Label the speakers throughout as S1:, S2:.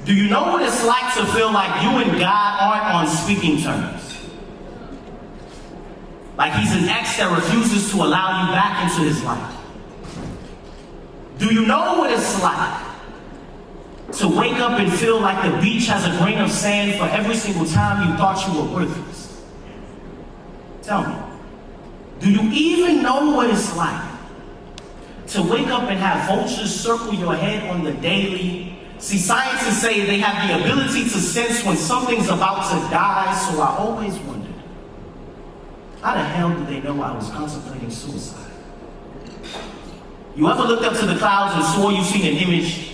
S1: Do you know what it's like to feel like you and God aren't on speaking terms? Like he's an ex that refuses to allow you back into his life. Do you know what it's like to wake up and feel like the beach has a grain of sand for every single time you thought you were worthless? Tell me, do you even know what it's like to wake up and have vultures circle your head on the daily? See, scientists say they have the ability to sense when something's about to die, so I always wondered, how the hell did they know I was contemplating suicide? You ever looked up to the clouds and swore you've seen an image,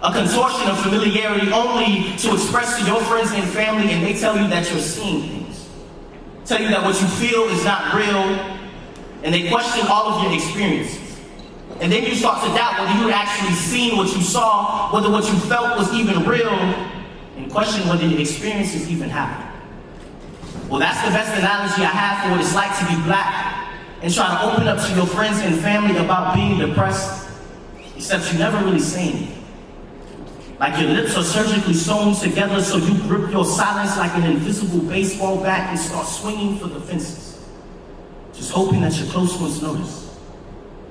S1: a contortion of familiarity only to express to your friends and family, and they tell you that you're seeing things, tell you that what you feel is not real, and they question all of your experiences. And then you start to doubt whether you had actually seen what you saw, whether what you felt was even real, and question whether your experiences even happened. Well, that's the best analogy I have for what it's like to be black and try to open up to your friends and family about being depressed, except you never really say anything. Like your lips are surgically sewn together so you grip your silence like an invisible baseball bat and start swinging for the fences, just hoping that your close ones notice.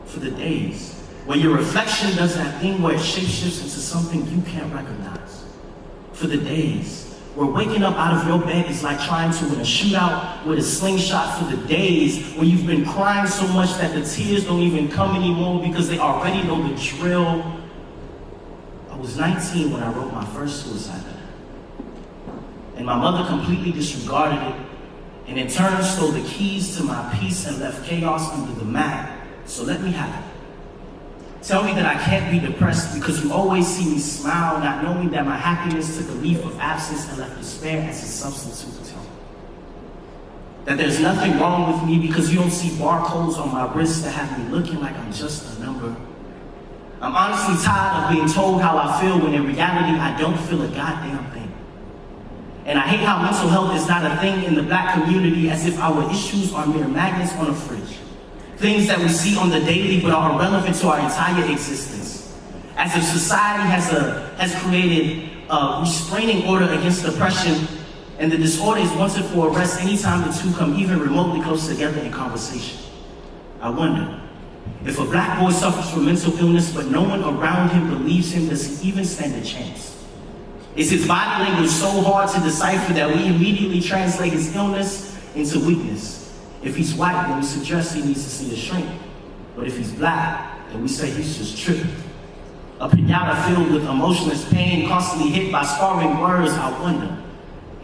S1: For the days where your reflection does that thing where it shapeshifts into something you can't recognize. For the days where waking up out of your bed is like trying to win a shootout with a slingshot. For the days where you've been crying so much that the tears don't even come anymore because they already know the drill. I was 19 when I wrote my first suicide letter, and my mother completely disregarded it and in turn stole the keys to my peace and left chaos under the mat. So let me have it. Tell me that I can't be depressed because you always see me smile, not knowing that my happiness took a leave of absence and left despair as a substitute. That there's nothing wrong with me because you don't see barcodes on my wrists that have me looking like I'm just a number. I'm honestly tired of being told how I feel when in reality I don't feel a goddamn thing. And I hate how mental health is not a thing in the black community, as if our issues are mere magnets on a fridge. Things that we see on the daily but are irrelevant to our entire existence. As if society has created a restraining order against depression, and the disorder is wanted for arrest anytime the two come even remotely close together in conversation. I wonder, if a black boy suffers from mental illness but no one around him believes him, does he even stand a chance? Is his body language so hard to decipher that we immediately translate his illness into weakness? If he's white, then we suggest he needs to see a shrink. But if he's black, then we say he's just tripping. A pinata filled with emotionless pain, constantly hit by scarring words. I wonder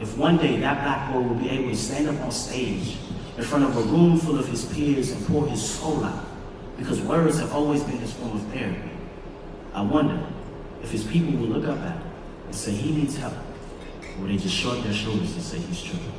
S1: if one day that black boy will be able to stand up on stage in front of a room full of his peers and pour his soul out, because words have always been his form of therapy. I wonder if his people will look up at him and say he needs help, or they just shrug their shoulders and say he's tripping.